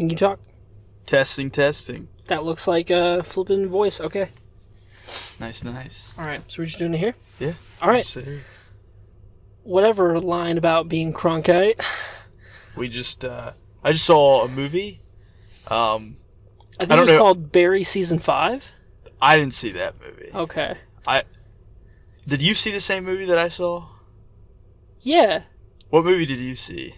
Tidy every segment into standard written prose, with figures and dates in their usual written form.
Can you talk? Testing. That looks like a flippin' voice. Okay. Nice. All right. So we're just doing it here? Yeah. All right. Sit here. Whatever line about being Cronkite. We just, I just saw a movie. I think it was called Barry Season 5. I didn't see that movie. Okay. Did you see the same movie that I saw? Yeah. What movie did you see?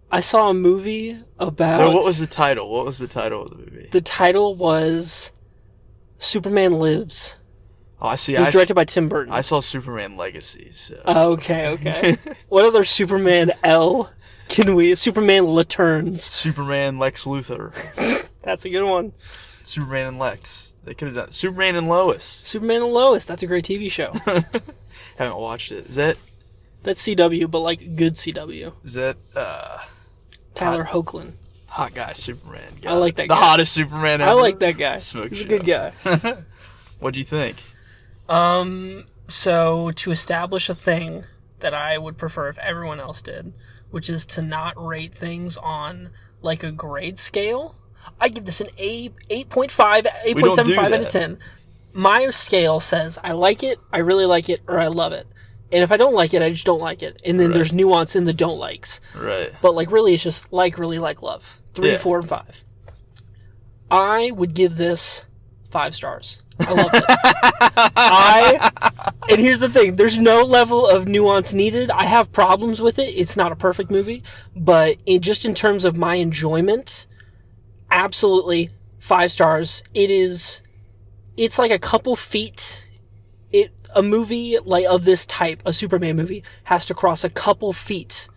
I saw a movie about... No, what was the title? What was the title of the movie? The title was Superman Lives. Oh, I see. It was directed by Tim Burton. I saw Superman Legacy, so... Okay. What other Superman L can we... Superman Returns. Superman Lex Luthor. That's a good one. Superman and Lex. They could have done... Superman and Lois. Superman and Lois. That's a great TV show. Haven't watched it. Is that... That's CW, but like good CW. Is that, Tyler Hoechlin. Hot guy Superman guy. I like that guy. The hottest Superman ever. I like that guy. Smoke He's show. a good guy. What'd you think? So to establish a thing that I would prefer if everyone else did, which is to not rate things on like a grade scale, I give this an 8.5, 8.75 out of 10. My scale says I like it, I really like it, or I love it. And if I don't like it, I just don't like it. And then there's nuance in the don't likes. Right. But like really it's just like, really like, love. 3, 4, and 5. I would give this 5 stars. I loved it. And here's the thing. There's no level of nuance needed. I have problems with it. It's not a perfect movie. But just in terms of my enjoyment, absolutely 5 stars. It's like a couple feet. A movie like of this type, a Superman movie, has to cross a couple feet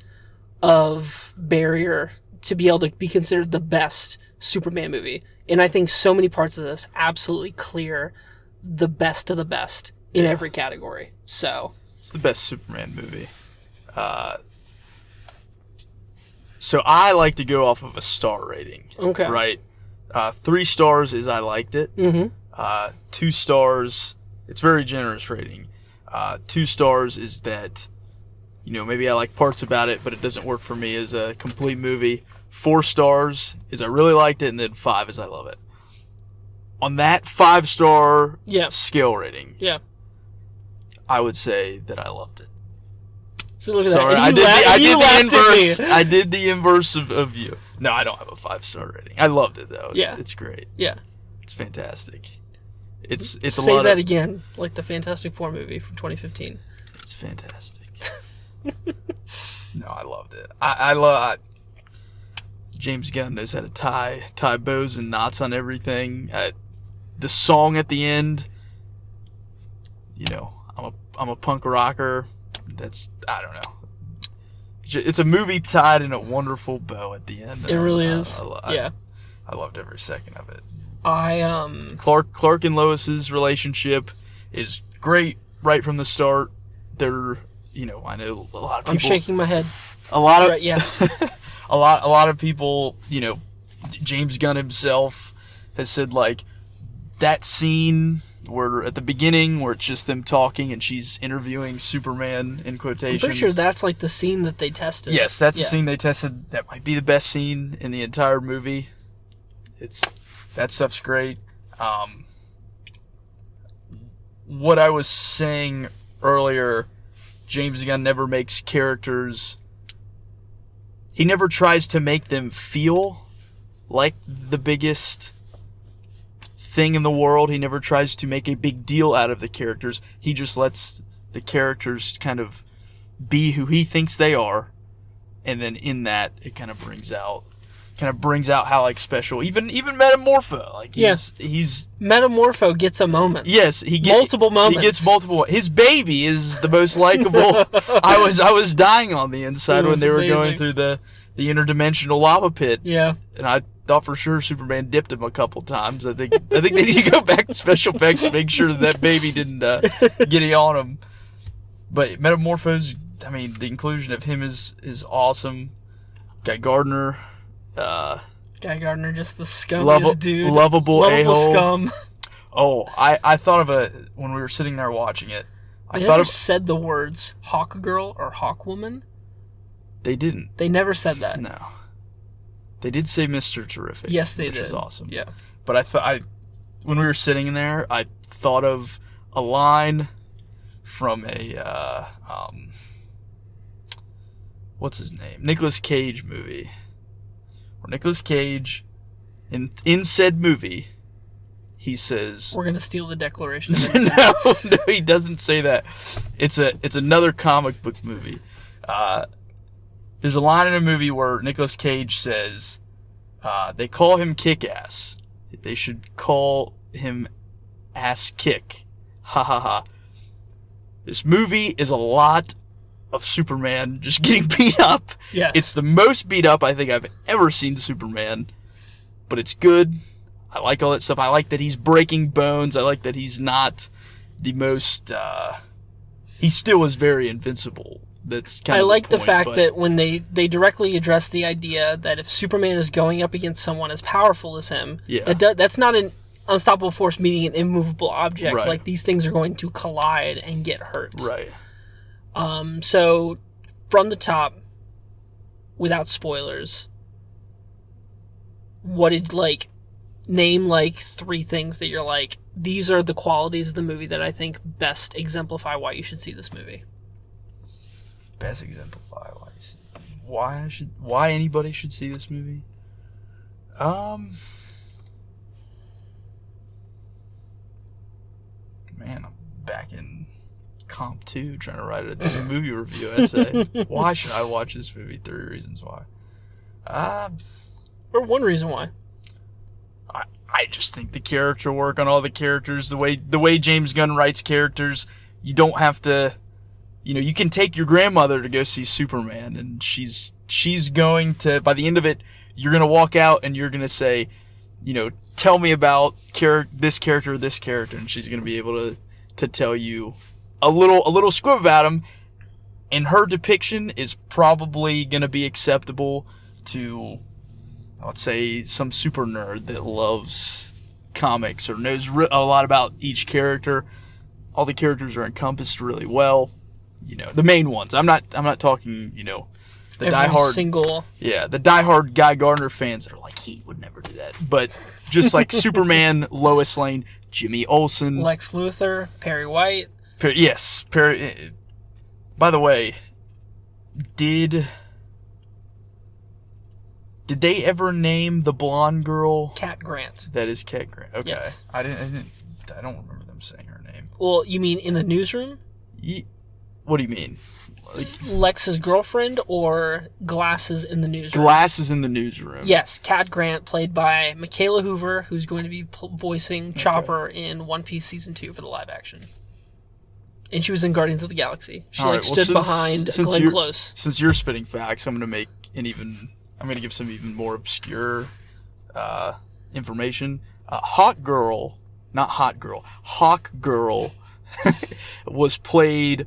of barrier to be able to be considered the best Superman movie. And I think so many parts of this absolutely clear the best of the best in every category. So it's the best Superman movie. So I like to go off of a star rating. Okay. Right? 3 stars is I liked it. Mm-hmm. 2 stars, it's very generous rating. 2 stars is that, maybe I like parts about it, but it doesn't work for me as a complete movie. 4 stars is I really liked it, and then 5 is I love it. On that 5-star scale rating, I would say that I loved it. So look at Sorry, that. I did the inverse. I did the inverse of you. No, I don't have a 5-star rating. I loved it though. It's great. Yeah, it's fantastic. It's a say lot that of, again, like the Fantastic Four movie from 2015. It's fantastic. No, I loved it. I love James Gunn knows how to tie bows and knots on everything. The song at the end, I'm a punk rocker. I don't know. It's a movie tied in a wonderful bow at the end. It really is. I loved every second of it. Clark and Lois's relationship is great right from the start. They're, I know a lot of people. I'm shaking my head. A lot of a lot of people, James Gunn himself has said like that scene where at the beginning where it's just them talking and she's interviewing Superman in quotations. I'm pretty sure that's like the scene that they tested. Yes, that's the scene they tested. That might be the best scene in the entire movie. That stuff's great. What I was saying earlier, James Gunn never makes characters... He never tries to make them feel like the biggest thing in the world. He never tries to make a big deal out of the characters. He just lets the characters kind of be who he thinks they are. And then in that, it kind of brings out how like special even Metamorpho, like he's Metamorpho gets a moment. Yes, multiple moments. He gets multiple. His baby is the most likable. I was dying on the inside when they were going through the interdimensional lava pit. Yeah, and I thought for sure Superman dipped him a couple times. I think they need to go back to special effects and make sure that baby didn't get on him. But Metamorpho's, the inclusion of him is awesome. Guy Gardner, just the scummiest dude. Lovable a-hole. Scum. Oh, I thought of when we were sitting there watching it. They never said the words Hawk Girl or Hawk Woman. They didn't. They never said that. No. They did say Mr. Terrific. Yes, they which did. is awesome. Yeah. But when we were sitting in there, I thought of a line from a what's his name? Nicolas Cage movie. Where Nicolas Cage in said movie, he says, "We're gonna steal the Declaration of no, Independence." no, he doesn't say that. It's another comic book movie. There's a line in a movie where Nicolas Cage says, they call him Kick-Ass. They should call him Ass Kick. Ha ha ha. This movie is a lot of Superman just getting beat up. Yes. It's the most beat up I think I've ever seen Superman. But it's good. I like all that stuff. I like that he's breaking bones. I like that he's not the most... he still is very invincible. That's kind I of like the the point, fact but that when they directly address the idea that if Superman is going up against someone as powerful as him, Yeah. that's not an unstoppable force meeting an immovable object. Right. Like, these things are going to collide and get hurt. Right. So, from the top, without spoilers, what did, name, 3 things that you're like, these are the qualities of the movie that I think best exemplify why you should see this movie. Best exemplify why anybody should see this movie. Man, I'm back in Comp 2 trying to write a movie review essay. Why should I watch this movie? 3 reasons why. Or one reason why. I just think the character work on all the characters, the way James Gunn writes characters, you don't have to, you can take your grandmother to go see Superman, and she's going to, by the end of it, you're going to walk out and you're going to say, tell me about this character, and she's going to be able to tell you a little squib about him, and her depiction is probably going to be acceptable to, let's say, some super nerd that loves comics or knows a lot about each character. All the characters are encompassed really well. The main ones. I'm not talking, the diehard the diehard Guy Gardner fans that are like, he would never do that. But just like Superman, Lois Lane, Jimmy Olsen, Lex Luthor, Perry White. Yes, Perry. By the way, did they ever name the blonde girl Cat Grant? That is Cat Grant. Okay, yes. I don't remember them saying her name. Well, you mean in the newsroom? What do you mean? Lex's girlfriend or Glasses in the newsroom? Glasses in the newsroom. Yes, Cat Grant, played by Michaela Hoover, who's going to be voicing Chopper in One Piece Season 2 for the live action. And she was in Guardians of the Galaxy. She stood behind Glenn Close. Since you're spitting facts, I'm going to give some even more obscure information. Hawk Girl was played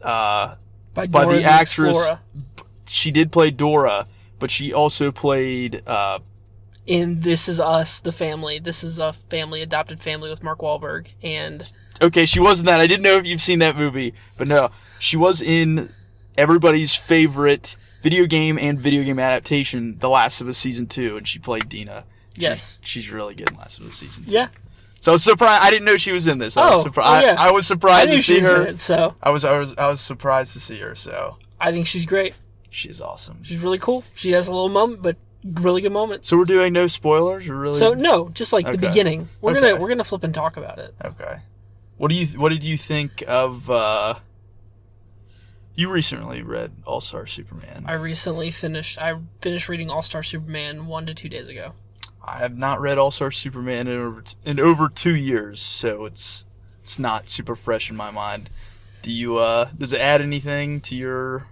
by the actress. Explorer. She did play Dora, but she also played in This Is Us, the family. This is a adopted family with Mark Wahlberg. And okay, she was in that. I didn't know if you've seen that movie, but no, she was in everybody's favorite video game and video game adaptation, The Last of Us Season 2, and she played Dina. Yes. She's really good in Last of Us Season 2. Yeah. So I was surprised. I didn't know she was in this. I was surprised to see her. I was surprised to see her. So I think she's great. She's awesome. She's really cool. She has a little moment, but really good moment. So we're doing no spoilers, or really? So no, just the beginning. We're gonna flip and talk about it. Okay. What did you think of? You recently read All-Star Superman. I finished reading All-Star Superman 1 to 2 days ago. I have not read All-Star Superman in over 2 years, so it's not super fresh in my mind. Do you does it add anything to your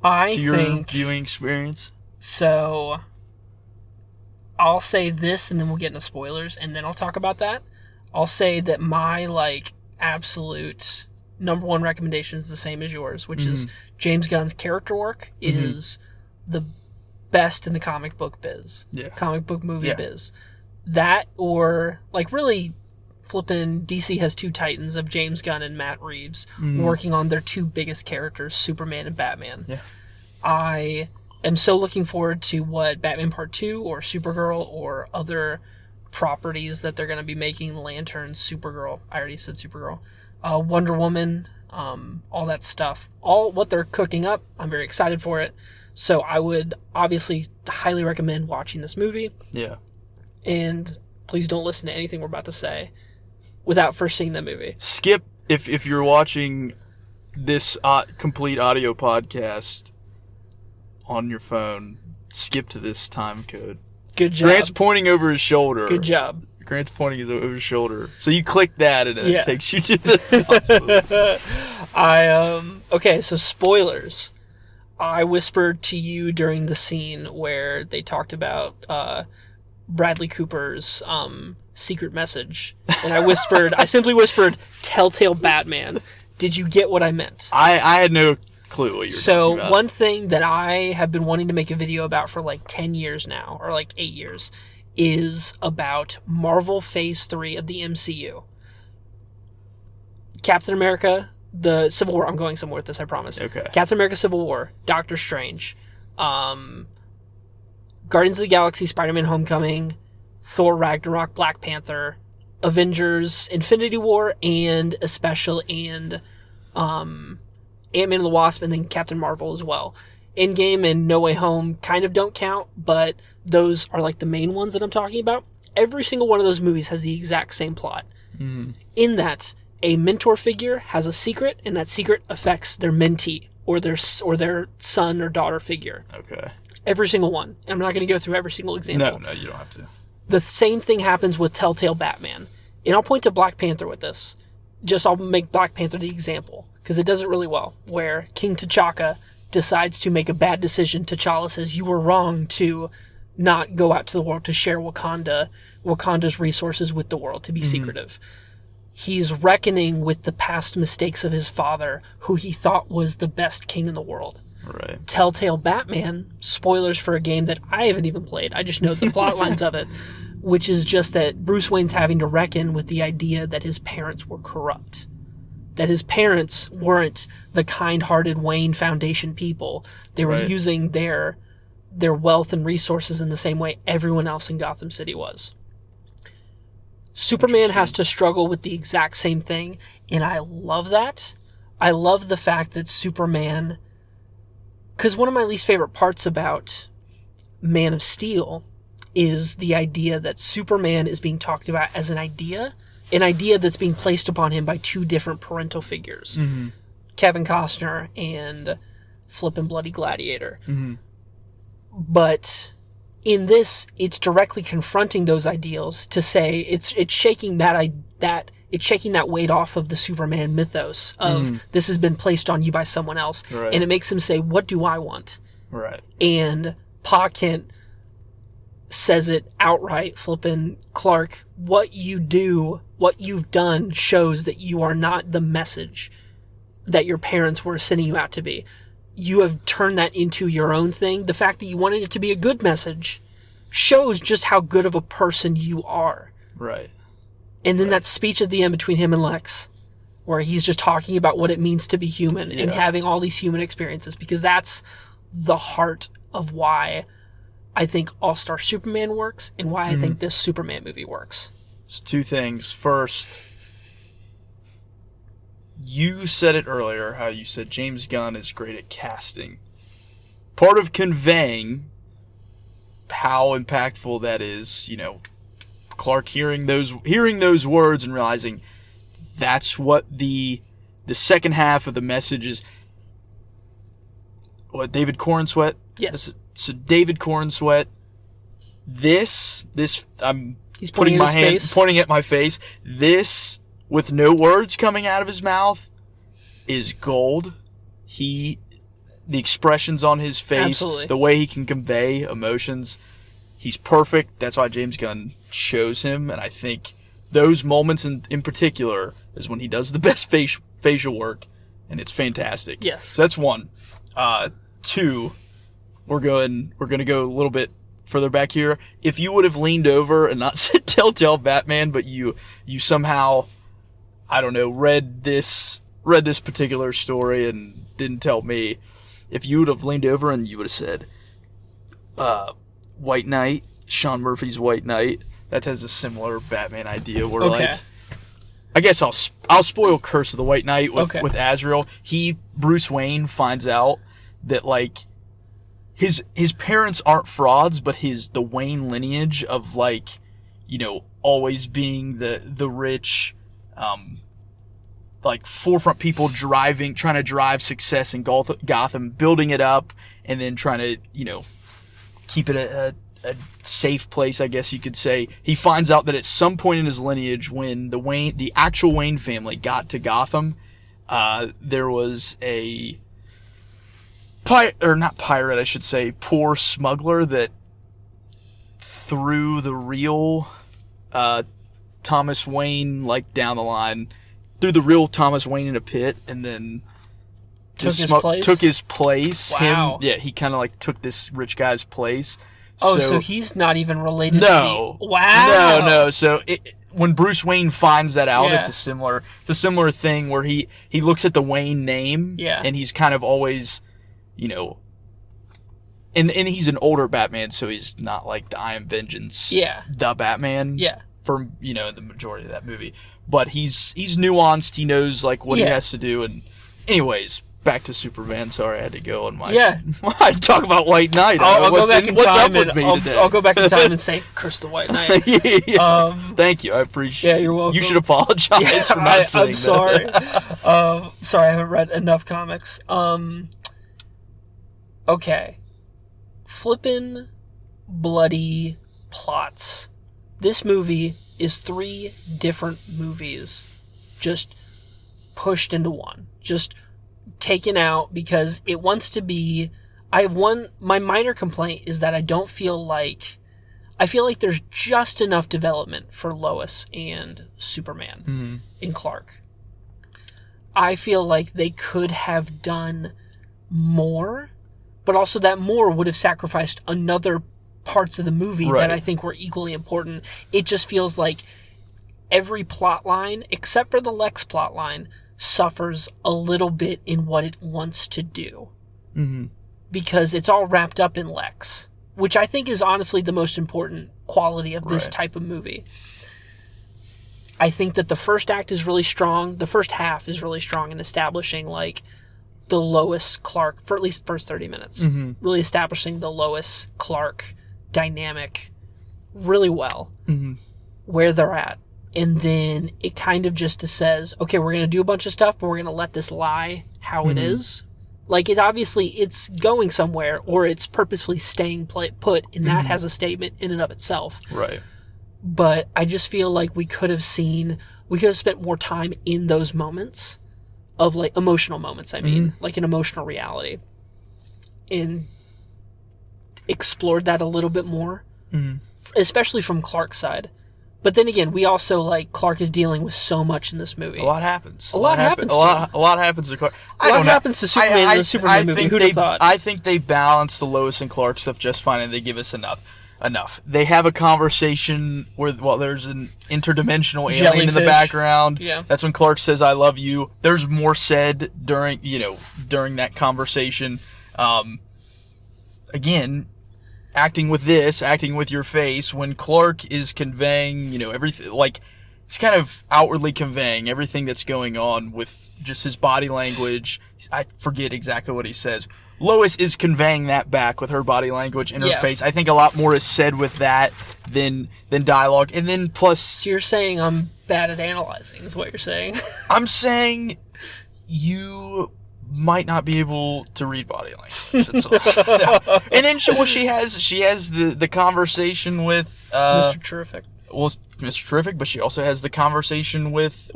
viewing experience? So I'll say this, and then we'll get into spoilers, and then I'll talk about that. I'll say that my absolute number one recommendation is the same as yours, which is James Gunn's character work is the best in the comic book biz. Yeah. Comic book movie biz. That, or really flipping DC has two titans of James Gunn and Matt Reeves working on their two biggest characters, Superman and Batman. Yeah. I am so looking forward to what Batman Part 2 or Supergirl or other properties that they're going to be making. Lantern, Supergirl. I already said Supergirl. Wonder Woman, all that stuff. All what they're cooking up. I'm very excited for it. So I would obviously highly recommend watching this movie. Yeah. And please don't listen to anything we're about to say without first seeing the movie. Skip, if you're watching this complete audio podcast on your phone, skip to this time code. Good job. Grant's pointing over his shoulder. Good job. Grant's pointing over his shoulder. So you click that and it takes you to the... Okay, so spoilers. I whispered to you during the scene where they talked about Bradley Cooper's secret message. And I simply whispered, Telltale Batman. Did you get what I meant? I had no clue what you were talking about. So one thing that I have been wanting to make a video about for like 10 years now, or like 8 years, is about Marvel Phase 3 of the MCU. Captain America, the Civil War. I'm going somewhere with this, I promise. Okay. Captain America Civil War, Doctor Strange, Guardians of the Galaxy, Spider-Man Homecoming, Thor Ragnarok, Black Panther, Avengers, Infinity War, and Ant-Man and the Wasp, and then Captain Marvel as well. Endgame and No Way Home kind of don't count, but those are like the main ones that I'm talking about. Every single one of those movies has the exact same plot. Mm. In that a mentor figure has a secret, and that secret affects their mentee or their son or daughter figure. Okay. Every single one. I'm not going to go through every single example. No, you don't have to. The same thing happens with Telltale Batman. And I'll point to Black Panther with this. I'll make Black Panther the example, because it does it really well, where King T'Chaka decides to make a bad decision. T'Challa says, you were wrong to not go out to the world to share Wakanda's resources with the world, to be secretive. He's reckoning with the past mistakes of his father, who he thought was the best king in the world. Right. Telltale Batman, spoilers for a game that I haven't even played, I just know the plot lines of it, which is just that Bruce Wayne's having to reckon with the idea that his parents were corrupt. That his parents weren't the kind-hearted Wayne Foundation people. They were using their wealth and resources in the same way everyone else in Gotham City was. Superman has to struggle with the exact same thing, and I love that. I love the fact that Superman... Because one of my least favorite parts about Man of Steel is the idea that Superman is being talked about as an idea that's being placed upon him by two different parental figures. Mm-hmm. Kevin Costner and flippin' Bloody Gladiator. Mm-hmm. But in this, it's directly confronting those ideals to say it's shaking it's shaking that weight off of the Superman mythos of this has been placed on you by someone else. Right. And it makes him say, what do I want? Right. And Pa Kent says it outright, flippin' Clark, what you've done shows that you are not the message that your parents were sending you out to be. You have turned that into your own thing. The fact that you wanted it to be a good message shows just how good of a person you are. Right. And then that speech at the end between him and Lex, where he's just talking about what it means to be human and having all these human experiences, because that's the heart of why I think All-Star Superman works and why I think this Superman movie works. It's two things. First, you said it earlier, how you said James Gunn is great at casting. Part of conveying how impactful that is, Clark hearing those words and realizing that's what the second half of the message is. What, David Cornsweet? Yes. So David Cornsweet, he's pointing at my face. This, with no words coming out of his mouth, is gold. The expressions on his face, absolutely, the way he can convey emotions, he's perfect. That's why James Gunn chose him, and I think those moments in particular is when he does the best facial work, and it's fantastic. Yes. So that's one. Two, we're going to go a little bit further back here. If you would have leaned over and not said Telltale Batman, but you somehow, I don't know, read this particular story and didn't tell me, if you would have leaned over and you would have said White Knight, Sean Murphy's White Knight. That has a similar Batman idea where Okay. like, I guess I'll spoil Curse of the White Knight with Azrael. Bruce Wayne finds out that like his parents aren't frauds, but the Wayne lineage of like, you know, always being the rich, like forefront people trying to drive success in Gotham, building it up, and then trying to, you know, keep it a safe place, I guess you could say. He finds out that at some point in his lineage, when the actual Wayne family got to Gotham, there was a poor smuggler that threw the real Thomas Wayne, like down the line, threw the real Thomas Wayne in a pit, and then took his place. Wow. He kind of like took this rich guy's place. So he's not even related no, to Wow. No. So when Bruce Wayne finds that out, it's a similar thing where he looks at the Wayne name, and he's kind of always, you know, and he's an older Batman, so he's not like the I Am Vengeance, the Batman, for, you know, the majority of that movie. But he's nuanced. He knows like what he has to do. And anyways, back to Superman. Sorry, I had to go on my. I talk about White Knight. I'll go back in time with me today? I'll go back in time and say Curse the White Knight. Thank you. I appreciate. Yeah, you're welcome. You should apologize for not saying I'm sorry. Sorry, I haven't read enough comics. Okay. Flippin' bloody plots. This movie is 3 different movies just pushed into one. Just taken out because it wants to be... My minor complaint is that I feel like there's just enough development for Lois and Superman and Clark. I feel like they could have done more, but also that more would have sacrificed another parts of the movie that I think were equally important. It just feels like every plot line, except for the Lex plot line, suffers a little bit in what it wants to do. Mm-hmm. Because it's all wrapped up in Lex, which I think is honestly the most important quality of this type of movie. I think that the first act is really strong. The first half is really strong in establishing like the Lois Clark, for at least the first 30 minutes, really establishing the Lois Clark dynamic really well, where they're at. And then it kind of just says, okay, we're going to do a bunch of stuff, but we're going to let this lie how it is. Like, it's going somewhere, or it's purposefully staying put, and that has a statement in and of itself. Right. But I just feel like we could have spent more time in those moments of, like, emotional moments, like an emotional reality. And explored that a little bit more, especially from Clark's side. But then again, we also, like, Clark is dealing with so much in this movie. A lot happens. A lot happens to Clark. A lot happens to Superman in the Superman movie. Who'd have thought? I think they balance the Lois and Clark stuff just fine, and they give us enough. They have a conversation where, there's an interdimensional alien in the background. Yeah. That's when Clark says, "I love you." There's more said during that conversation. Again, acting with your face, when Clark is conveying, everything, like, he's kind of outwardly conveying everything that's going on with just his body language. I forget exactly what he says. Lois is conveying that back with her body language and her face. I think a lot more is said with that than dialogue. And then plus... So you're saying I'm bad at analyzing, is what you're saying? I'm saying you might not be able to read body language. No. And then she has the conversation with Mr. Terrific. Well, Mr. Terrific, but she also has the conversation with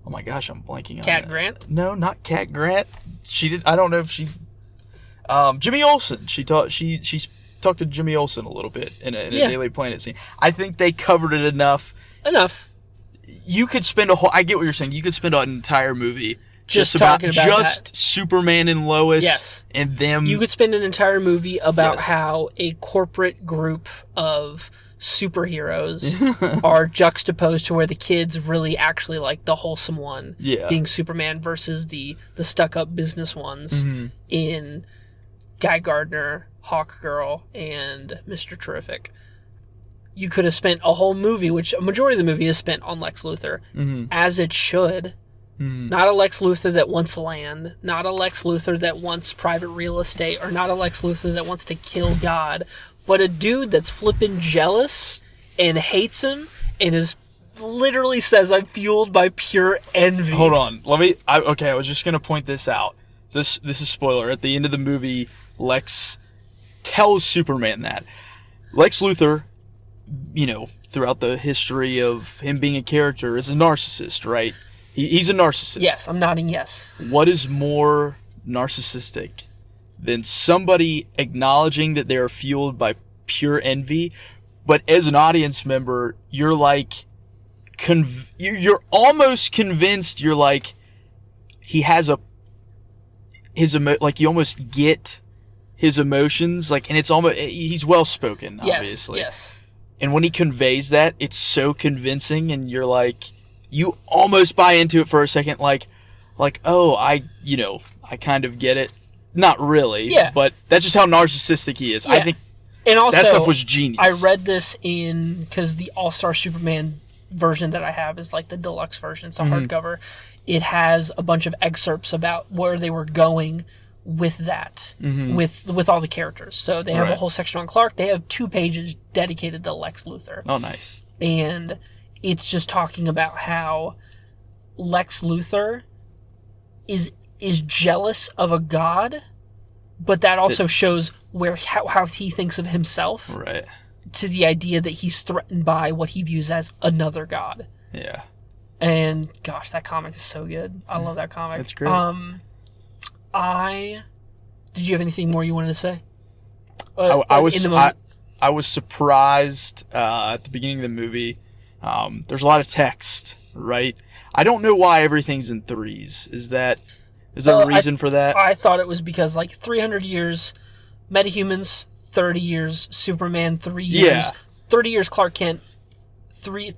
oh my gosh, I'm blanking on Cat that. Grant? No, not Cat Grant. She did. I don't know if she. Jimmy Olsen. She talked to Jimmy Olsen a little bit in a Daily Planet scene. I think they covered it enough. You could spend I get what you're saying. You could spend an entire movie just talking about just Superman and Lois and them. You could spend an entire movie about how a corporate group of superheroes are juxtaposed to where the kids really actually like the wholesome one, being Superman, versus the stuck-up business ones in Guy Gardner Hawkgirl, and Mr. Terrific. You could have spent a whole movie, which a majority of the movie is spent on Lex Luthor, as it should. Not a Lex Luthor that wants land, not a Lex Luthor that wants private real estate, or not a Lex Luthor that wants to kill God, but a dude that's flippin' jealous and hates him and is literally says, I'm fueled by pure envy. Hold on. I was just going to point this out. This is spoiler. At the end of the movie, Lex tells Superman that. Lex Luthor, throughout the history of him being a character, is a narcissist, right? He's a narcissist. Yes, I'm nodding yes. What is more narcissistic than somebody acknowledging that they are fueled by pure envy, but as an audience member, you're like, you're almost convinced. You're like, he has you almost get his emotions, like, and it's almost, he's well spoken, obviously. Yes. And when he conveys that, it's so convincing, and you're like, you almost buy into it for a second, like, oh, I kind of get it. Not really, but that's just how narcissistic he is. Yeah. I think and also, that stuff was genius. I read this because the All-Star Superman version that I have is like the deluxe version. It's a hardcover. It has a bunch of excerpts about where they were going with that, with all the characters. So they have a whole section on Clark. They have 2 pages dedicated to Lex Luthor. Oh, nice. And it's just talking about how Lex Luthor is jealous of a god, but that also shows how he thinks of himself. Right. To the idea that he's threatened by what he views as another god. Yeah. And gosh, that comic is so good. I love that comic. That's great. Did you have anything more you wanted to say? I was surprised at the beginning of the movie. There's a lot of text, right? I don't know why everything's in 3s. Is there a reason for that? I thought it was because 300 years metahumans, 30 years Superman, 3 years, 30 years Clark Kent, 3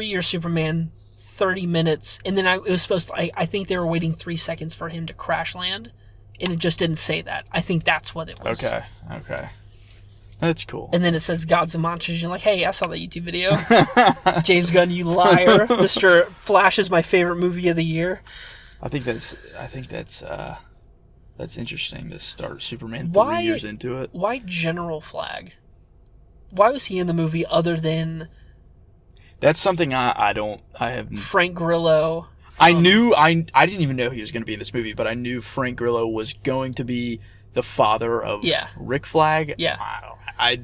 years Superman, 30 minutes, and then it was supposed to, I think they were waiting 3 seconds for him to crash land, and it just didn't say that. I think that's what it was. Okay. That's cool. And then it says Gods and Monsters. You're like, hey, I saw that YouTube video. James Gunn, you liar. Mr. Flash is my favorite movie of the year. I think that's interesting to start Superman 3 years into it. Why General Flag? Why was he in the movie other than... That's something I haven't... Frank Grillo. I didn't even know he was going to be in this movie, but I knew Frank Grillo was going to be the father of Rick Flag. Yeah. I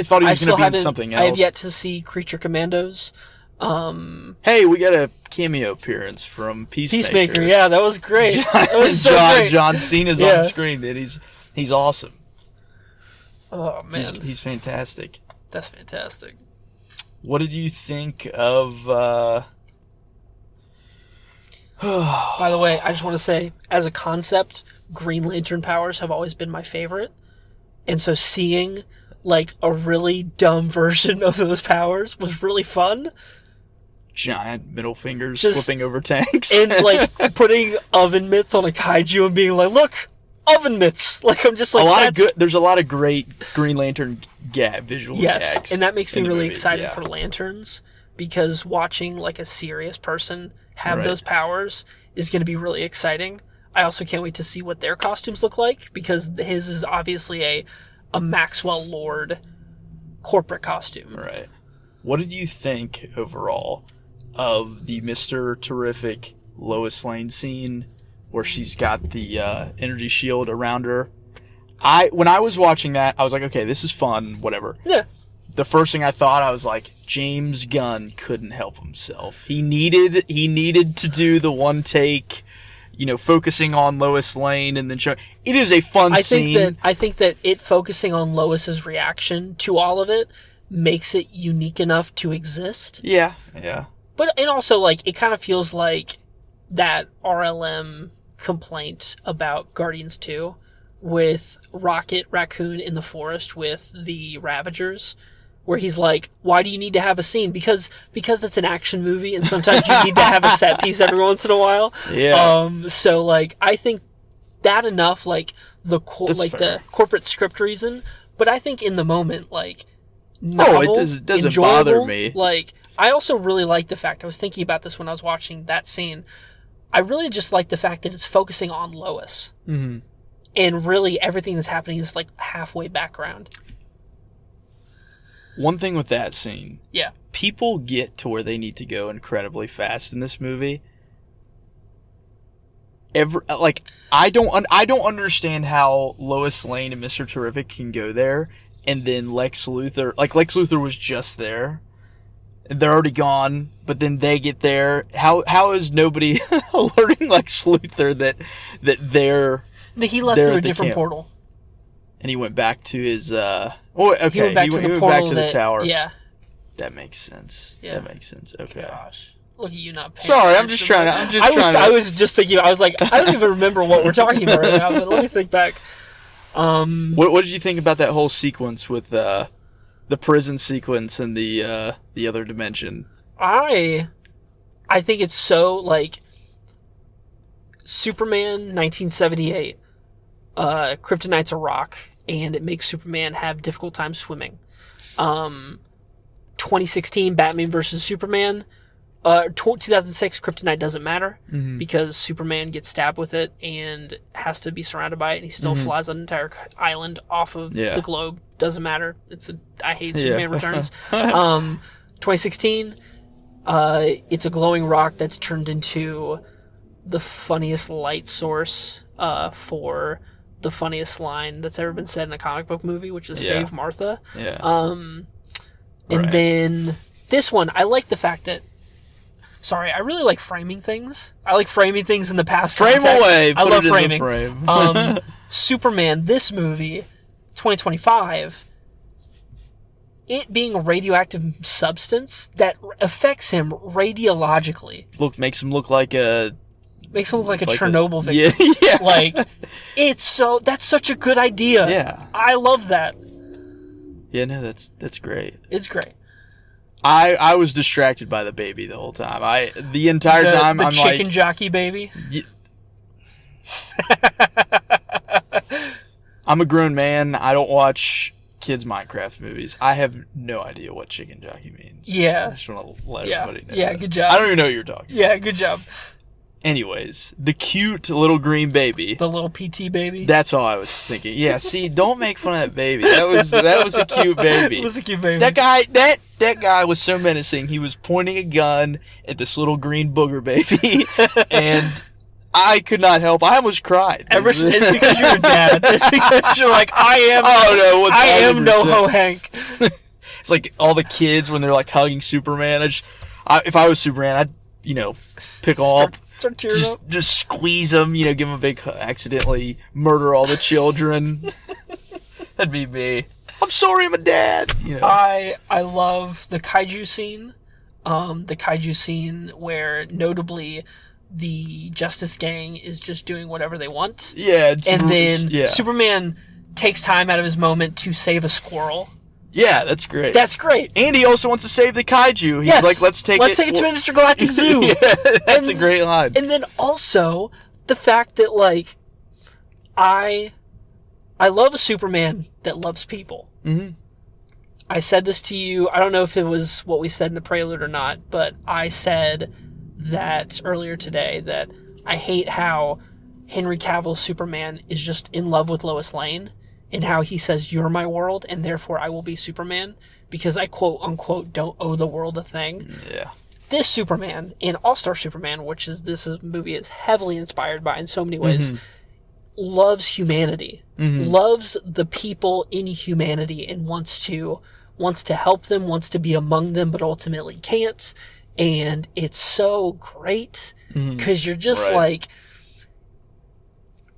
thought he was going to be in something else. I have yet to see Creature Commandos. Hey, we got a cameo appearance from Peacemaker. Yeah, that was great. That was so great. John Cena's on screen, and he's awesome. Oh man, he's fantastic. That's fantastic. What did you think of? By the way, I just want to say, as a concept, Green Lantern powers have always been my favorite, and so seeing a really dumb version of those powers was really fun. Giant middle fingers flipping over tanks. And putting oven mitts on a kaiju and being like, look, oven mitts. I'm just like, there's a lot of great Green Lantern visual gags. And that makes me really excited for Lanterns, because watching a serious person have those powers is going to be really exciting. I also can't wait to see what their costumes look like, because his is obviously a Maxwell Lord corporate costume. Right. What did you think overall of the Mr. Terrific Lois Lane scene where she's got the energy shield around her? When I was watching that, I was like, okay, this is fun, whatever. Yeah. The first thing I thought, I was like, James Gunn couldn't help himself. He needed to do the one take, focusing on Lois Lane and then show. It is a fun scene. I think that it focusing on Lois's reaction to all of it makes it unique enough to exist. Yeah. But and also it kind of feels like that RLM complaint about Guardians 2 with Rocket Raccoon in the forest with the Ravagers, where he's like, why do you need to have a scene? Because it's an action movie, and sometimes you need to have a set piece every once in a while. Yeah. So I think that enough, the corporate script reason, But I think in the moment, like, it doesn't bother me. Like, I also really like the fact, I was thinking about this when I was watching that scene, I really just like the fact that it's focusing on Lois. Mm-hmm. And really everything that's happening is like halfway background. One thing with that scene. Yeah. People get to where they need to go incredibly fast in this movie. I don't understand how Lois Lane and Mr. Terrific can go there, and then Lex Luthor was just there. They're already gone, but then they get there. How is nobody alerting Lex Luthor that they're... He left through a different portal. And he went back to his... He went back to the tower. Yeah. That makes sense. Yeah. That makes sense. Okay. Gosh. Look at you not paying Sorry, attention. I'm just trying to... I was just thinking, I was like, I don't even remember what we're talking about right now, but let me think back. What did you think about that whole sequence with the prison sequence and the other dimension? I think it's so, like, Superman 1978, kryptonite's a rock, and it makes Superman have difficult time swimming. 2016, Batman vs. Superman, 2006, kryptonite doesn't matter, because Superman gets stabbed with it and has to be surrounded by it, and he still flies an entire island off of the globe. Doesn't matter. I hate Superman Returns. 2016, it's a glowing rock that's turned into the funniest light source for the funniest line that's ever been said in a comic book movie, which is Save Martha. And then this one, I like the fact that... Sorry, I really like framing things. I like framing things in the past Frame context. away. I love it framing. In the frame. Superman, this movie, 2025, it being a radioactive substance that affects him radiologically. Makes him look like a... Makes him look like a Chernobyl victim. Yeah. Like, that's such a good idea. Yeah. I love that. Yeah, no, that's great. It's great. I was distracted by the baby the whole time. The entire time the I'm chicken jockey baby. I'm a grown man. I don't watch kids Minecraft movies. I have no idea what chicken jockey means. Yeah. I just want to let everybody know. Yeah, that. good job. I don't even know what you're talking about. Yeah, good job. Anyways, the cute little green baby. The little PT baby. That's all I was thinking. Yeah, see, don't make fun of that baby. That was a cute baby. It was a cute baby. That guy was so menacing. He was pointing a gun at this little green booger baby, and I could not help. I almost cried. It's because you're a dad. It's because you're like, I am NoHo Hank. It's like all the kids when they're like hugging Superman. If I was Superman, I'd pick them up. Just squeeze them, give them a big hug, accidentally murder all the children. That'd be me. I'm sorry, I'm a dad. I love the kaiju scene. The kaiju scene where notably the Justice Gang is just doing whatever they want. Yeah. And then Superman takes time out of his moment to save a squirrel. Yeah, that's great. That's great. And he also wants to save the kaiju. He's like, let's take it to Intergalactic Zoo. Yeah, that's a great line. And then also the fact that, like, I love a Superman that loves people. Mm-hmm. I said this to you. I don't know if it was what we said in the prelude or not, but I said that earlier today that I hate how Henry Cavill's Superman is just in love with Lois Lane. And how he says, you're my world, and therefore I will be Superman, because I quote-unquote don't owe the world a thing. Yeah. This Superman, and All-Star Superman, which this movie is heavily inspired by in so many ways, loves humanity, loves the people in humanity, and wants to help them, wants to be among them, but ultimately can't. And it's so great, because you're just like...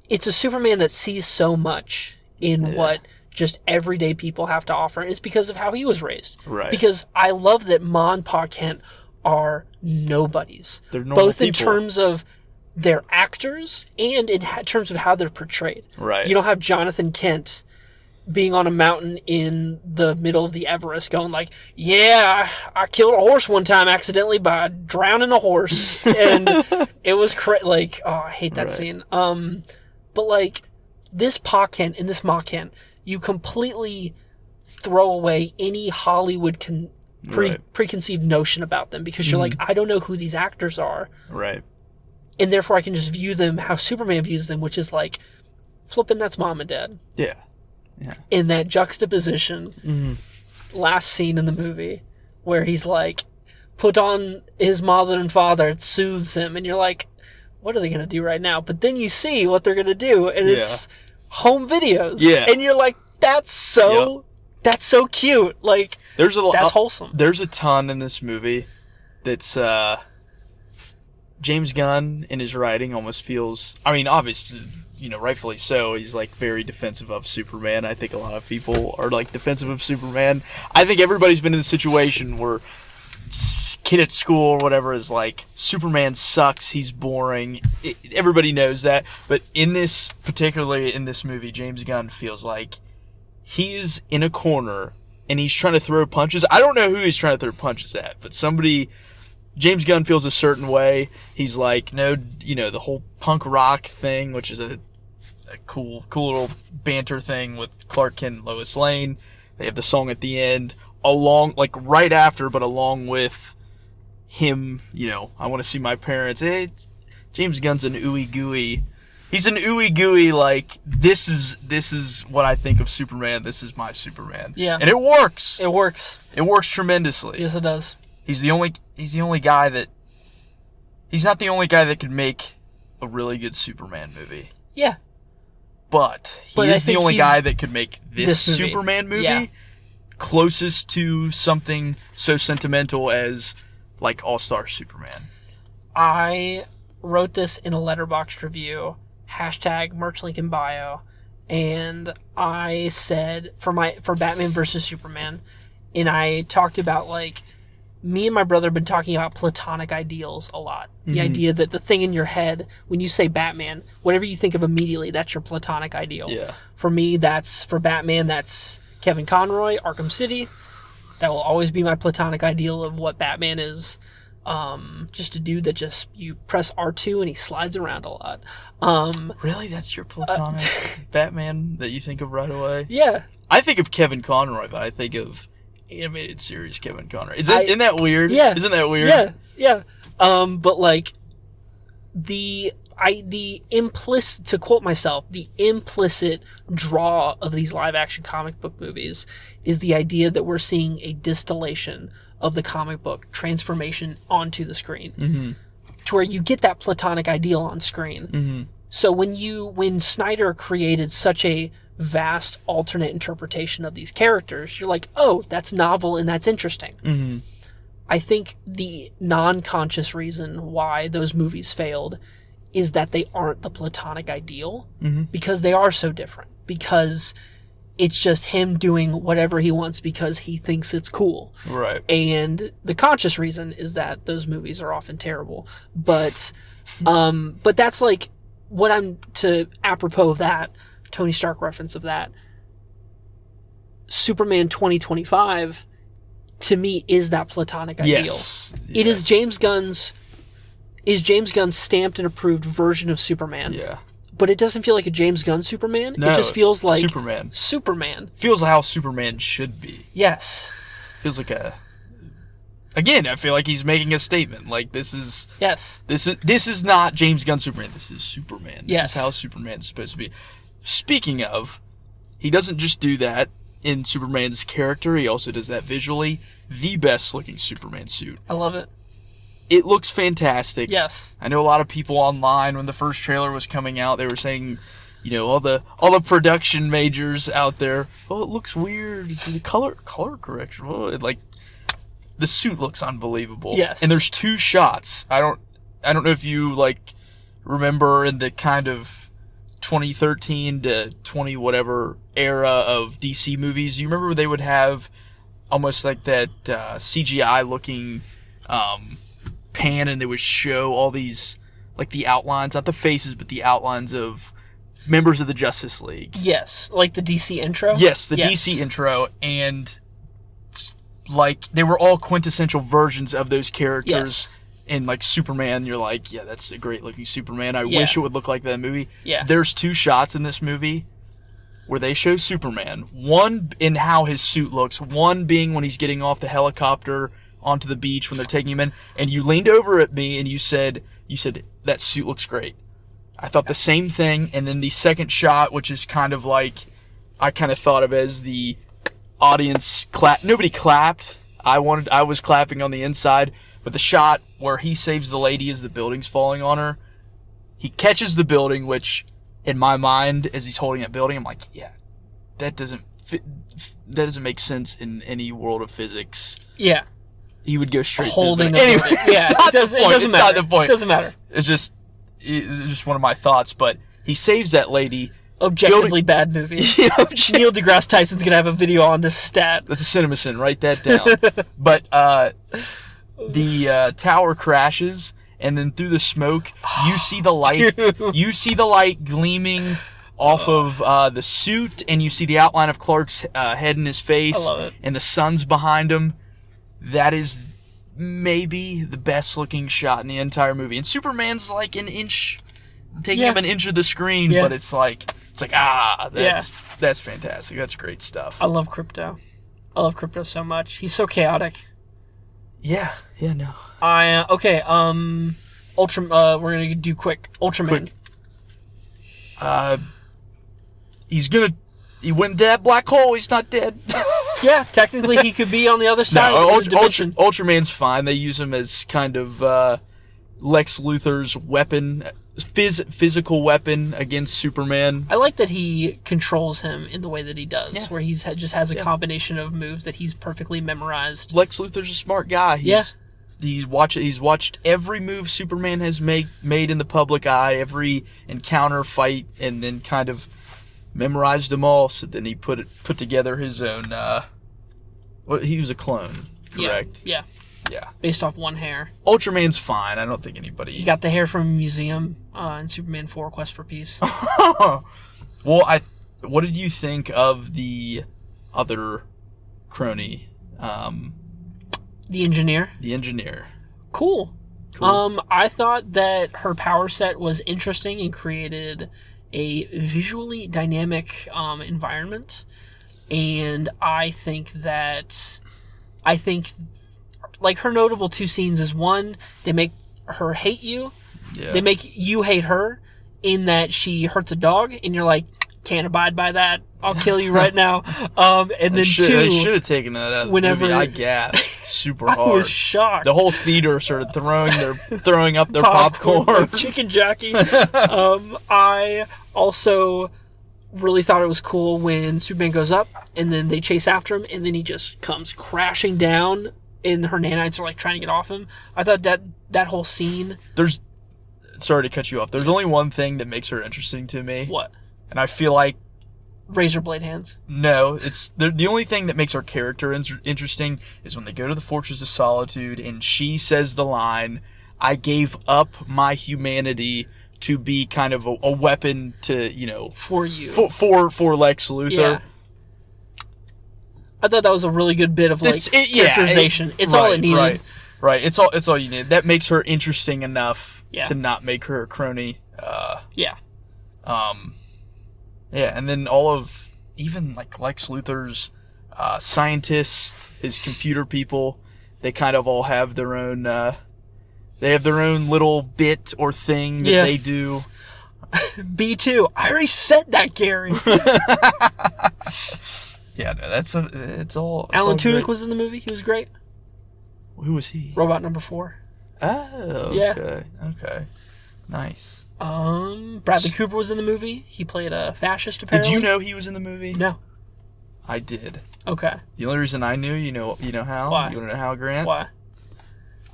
It's a Superman that sees so much in what just everyday people have to offer. It's because of how he was raised. Right. Because I love that Ma and Pa Kent are nobodies. They're normal both people. In terms of their actors and in terms of how they're portrayed. Right. You don't have Jonathan Kent being on a mountain in the middle of the Everest going like, yeah, I killed a horse one time accidentally by drowning a horse. And it was I hate that scene. But like, this Pa Kent and this Ma Kent you completely throw away any Hollywood preconceived notion about them because you're like, I don't know who these actors are. Right. And therefore I can just view them how Superman views them, which is like, flipping that's mom and dad. Yeah. Yeah. In that juxtaposition, last scene in the movie, where he's like, put on his mother and father, it soothes him, and you're like, what are they going to do right now? But then you see what they're going to do, and it's home videos. Yeah. And you're like, that's so cute. Like, that's wholesome. There's a ton in this movie that's, James Gunn in his writing almost feels, I mean, obviously, rightfully so, he's like very defensive of Superman. I think a lot of people are like defensive of Superman. I think everybody's been in the situation where kid at school or whatever is like, Superman sucks, he's boring. Everybody knows that. But particularly in this movie, James Gunn feels like he's in a corner and he's trying to throw punches. I don't know who he's trying to throw punches at, but James Gunn feels a certain way. He's like, no, the whole punk rock thing, which is a cool little banter thing with Clark Kent and Lois Lane. They have the song at the end, right after, but along with him, I want to see my parents. James Gunn's an ooey gooey. He's an ooey gooey, like, this is what I think of Superman. This is my Superman. Yeah. And it works. It works. It works tremendously. Yes, it does. He's the only guy that, he's not the only guy that could make a really good Superman movie. Yeah. But he is the only guy that could make this Superman movie closest to something so sentimental as, like, All-Star Superman. I wrote this in a Letterboxd review, #merchlink-in-bio, and I said, for Batman vs. Superman, and I talked about, like, me and my brother have been talking about platonic ideals a lot. The idea that the thing in your head, when you say Batman, whatever you think of immediately, that's your platonic ideal. Yeah. For me, for Batman, that's Kevin Conroy, Arkham City. That will always be my platonic ideal of what Batman is. Just a dude that you press R2 and he slides around a lot. Really? That's your platonic Batman that you think of right away? Yeah. I think of Kevin Conroy, but I think of animated series Kevin Conroy. Isn't that weird? Yeah. Isn't that weird? Yeah. But like the implicit, to quote myself, the implicit draw of these live action comic book movies is the idea that we're seeing a distillation of the comic book transformation onto the screen, to where you get that platonic ideal on screen. So when Snyder created such a vast alternate interpretation of these characters, you're like, oh, that's novel and that's interesting. I think the non-conscious reason why those movies failed is that they aren't the platonic ideal, because they are so different, because it's just him doing whatever he wants because he thinks it's cool. Right. And the conscious reason is that those movies are often terrible. But that's like what apropos of that, Tony Stark reference of that, Superman 2025 to me is that platonic ideal. Yes. It is James Gunn's stamped and approved version of Superman. Yeah. But it doesn't feel like a James Gunn Superman. No, it just feels like Superman. Feels like how Superman should be. Yes. Feels like again, I feel like he's making a statement. Like, this is not James Gunn Superman. This is Superman. This is how Superman's supposed to be. Speaking of, he doesn't just do that in Superman's character. He also does that visually. The best looking Superman suit. I love it. It looks fantastic. Yes. I know a lot of people online, when the first trailer was coming out, they were saying, all the production majors out there, oh, it looks weird. The color correction. Oh, the suit looks unbelievable. Yes. And there's two shots. I don't know if you remember in the kind of 2013 to 20 whatever era of DC movies. You remember they would have almost like that CGI looking pan, and they would show all these, like, the outlines, not the faces, but the outlines of members of the Justice League. Yes, like the DC intro? Yes, the DC intro, and they were all quintessential versions of those characters. Yes. And Superman, you're like, yeah, that's a great looking Superman. I wish it would look like that movie. Yeah. There's two shots in this movie where they show Superman. One in how his suit looks. One being when he's getting off the helicopter onto the beach when they're taking him in. And you leaned over at me and you said that suit looks great. I thought the same thing. And then the second shot, which is kind of like, I kind of thought of as the audience clap. Nobody clapped. I was clapping on the inside. But the shot where he saves the lady as the building's falling on her, he catches the building, which in my mind, as he's holding that building, I'm like, yeah, that doesn't make sense in any world of physics. Yeah. He would go straight holding through the building. Anyway, yeah, it doesn't matter. Not the point. It doesn't matter. It's just one of my thoughts. But he saves that lady. Objectively bad movie. Neil deGrasse Tyson's gonna have a video on this stat. That's a CinemaSin. Write that down. But the tower crashes, and then through the smoke, you see the light. You see the light gleaming off of the suit, and you see the outline of Clark's head and his face. I love it. And the sun's behind him. That is maybe the best looking shot in the entire movie. And Superman's like an inch, taking up an inch of the screen, but it's like that's fantastic. That's great stuff. I love Crypto. I love Crypto so much. He's so chaotic. Yeah, no. Ultra. We're gonna do quick. Ultraman. He went to that black hole. He's not dead. Yeah, technically he could be on the other side of the dimension. Ultraman's fine. They use him as kind of Lex Luthor's weapon, physical weapon against Superman. I like that he controls him in the way that he does, where he's just has a combination of moves that he's perfectly memorized. Lex Luthor's a smart guy. He's watched every move Superman has made in the public eye, every encounter, fight, and then kind of memorized them all. So then he put together his own. He was a clone, correct? Yeah. Based off one hair. Ultraman's fine. I don't think anybody. He got the hair from a museum in Superman 4: Quest for Peace. Well, what did you think of the other crony? The engineer. The engineer. Cool. I thought that her power set was interesting and created a visually dynamic environment. And I think like her notable two scenes is one, they make her hate you. Yeah. They make you hate her in that she hurts a dog and you're like, can't abide by that. I'll kill you right now. And then two, I should have taken that out of the movie. I gasped super hard. I was shocked. The whole theater started throwing up their popcorn. Chicken jockey. I also really thought it was cool when Superman goes up and then they chase after him and then he just comes crashing down and her nanites are like trying to get off him. I thought that whole scene. Sorry to cut you off. There's only one thing that makes her interesting to me. What? And I feel like razor blade hands. No, it's the only thing that makes her character interesting is when they go to the Fortress of Solitude and she says the line, "I gave up my humanity to be kind of a weapon to, for you. For Lex Luthor." Yeah. I thought that was a really good bit of characterization. It's all it needed. Right. It's all you need. That makes her interesting enough to not make her a crony. Yeah, and then all of even like Lex Luthor's scientists, his computer people, they kind of all have their own. They have their own little bit or thing that they do. B2. I already said that, Gary. Yeah, no, it's all. Alan Tudyk great. was in the movie. He was great. Who was he? Robot number 4. Oh, yeah. Okay. Nice. Bradley Cooper was in the movie. He played a fascist, apparently. Did you know he was in the movie? No. I did. Okay. The only reason I knew, you know how? Why? You want to know how, Grant? Why?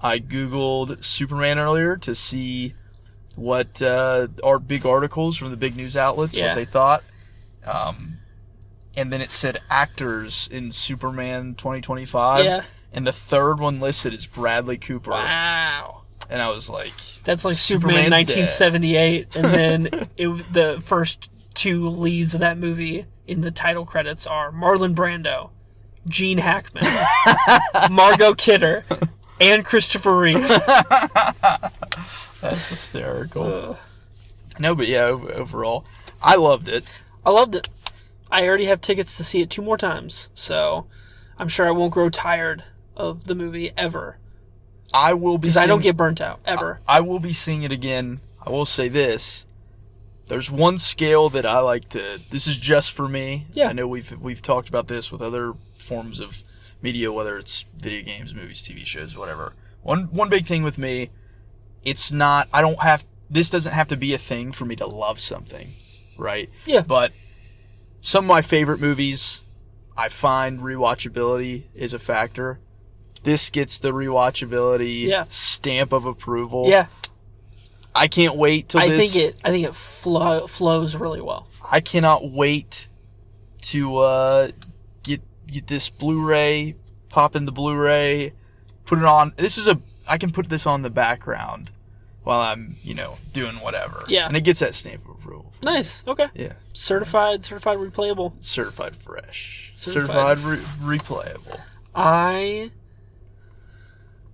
I Googled Superman earlier to see what our big articles from the big news outlets, what they thought. And then it said actors in Superman 2025. Yeah. And the third one listed is Bradley Cooper. Wow. And I was like, that's like Superman 1978. And then the first two leads of that movie in the title credits are Marlon Brando, Gene Hackman, Margot Kidder, and Christopher Reeve. That's hysterical. No, but yeah, overall, I loved it. I already have tickets to see it 2 more times, so I'm sure I won't grow tired of the movie ever. I will be because I don't get burnt out ever. I will be seeing it again. I will say this: there's one scale that I like to. This is just for me. Yeah. I know we've talked about this with other forms of media, whether it's video games, movies, TV shows, whatever. One big thing with me, it's not. I don't have. This doesn't have to be a thing for me to love something, right? Yeah. But some of my favorite movies, I find rewatchability is a factor. This gets the rewatchability stamp of approval. Yeah. I can't wait till this. I think it flows really well. I cannot wait to get this Blu-ray, pop in the Blu-ray, put it on. I can put this on the background while I'm, doing whatever. Yeah. And it gets that stamp of approval. Nice. Okay. Yeah. Certified replayable. Certified fresh. Certified Replayable.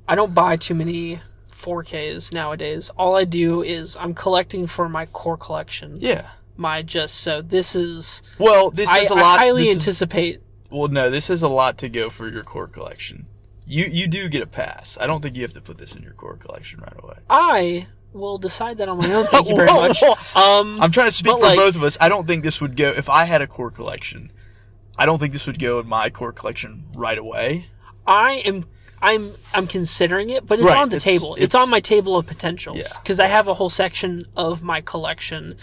I don't buy too many 4Ks nowadays. All I do is I'm collecting for my core collection. Yeah. This is... Well, this is a lot... I highly anticipate... Well, no, this is a lot to go for your core collection. You do get a pass. I don't think you have to put this in your core collection right away. I will decide that on my own. Thank you very much. I'm trying to speak for both of us. I don't think this would go... If I had a core collection, I don't think this would go in my core collection right away. I'm considering it, but it's on the table. It's on my table of potentials. Yeah. Because I have a whole section of my collection,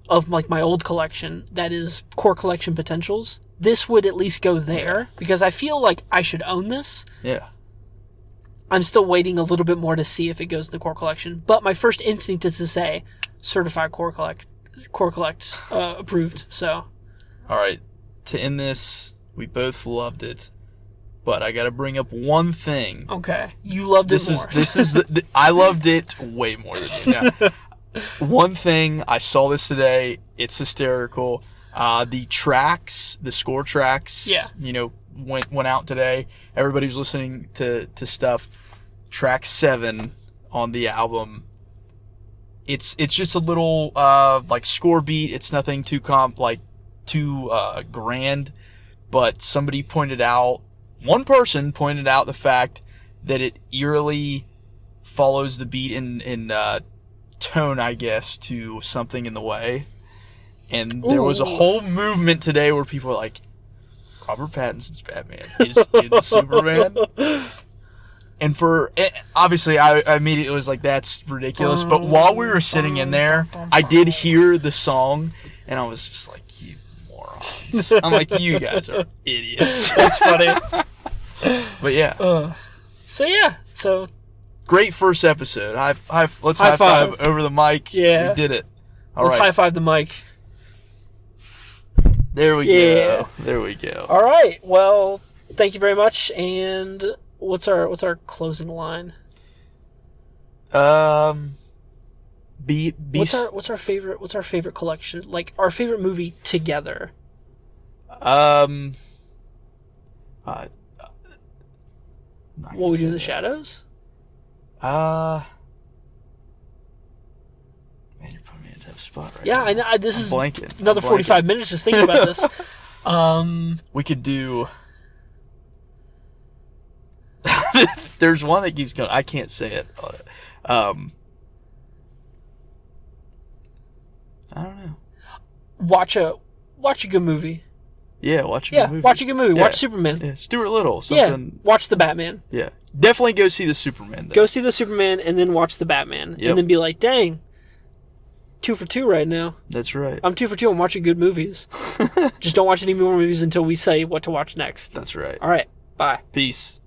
of my old collection, that is core collection potentials. This would at least go there, because I feel like I should own this. Yeah. I'm still waiting a little bit more to see if it goes in the core collection. But my first instinct is to say, certified core collect approved. So. All right. To end this, we both loved it. But I got to bring up one thing. Okay. You loved it more. I loved it way more than you. Now, one thing, I saw this today. It's hysterical. The tracks, the score tracks, went out today. Everybody was listening to stuff. Track 7 on the album. It's just a little score beat. It's nothing too grand. But somebody pointed out. One person pointed out the fact that it eerily follows the beat in tone, I guess, to Something in the Way. And there was a whole movement today where people were like, Robert Pattinson's Batman is in Superman. And obviously, I immediately was like, that's ridiculous. But while we were sitting in there, I did hear the song, and I was just like, you morons. I'm like, you guys are idiots. That's funny. But yeah. So great first episode. Let's high five over the mic. Yeah. We did it. Let's high five the mic. There we go. There we go. All right. Well, thank you very much. And what's our closing line? What's our favorite collection? Like our favorite movie together. What we do in the shadows? Man, you're putting me in a tough spot right now. Yeah, I know. This is blanking. Another 45 minutes just thinking about this. We could do... There's one that keeps going. I can't say it. I don't know. Watch a good movie. Yeah, watch a good movie. Watch a good movie. Yeah. Watch Superman. Yeah, Stuart Little. Something. Yeah, watch the Batman. Yeah. Definitely go see the Superman, though. Go see the Superman and then watch the Batman. Yep. And then be like, dang, 2 for 2 right now. That's right. I'm 2 for 2. I'm watching good movies. Just don't watch any more movies until we say what to watch next. That's right. All right. Bye. Peace.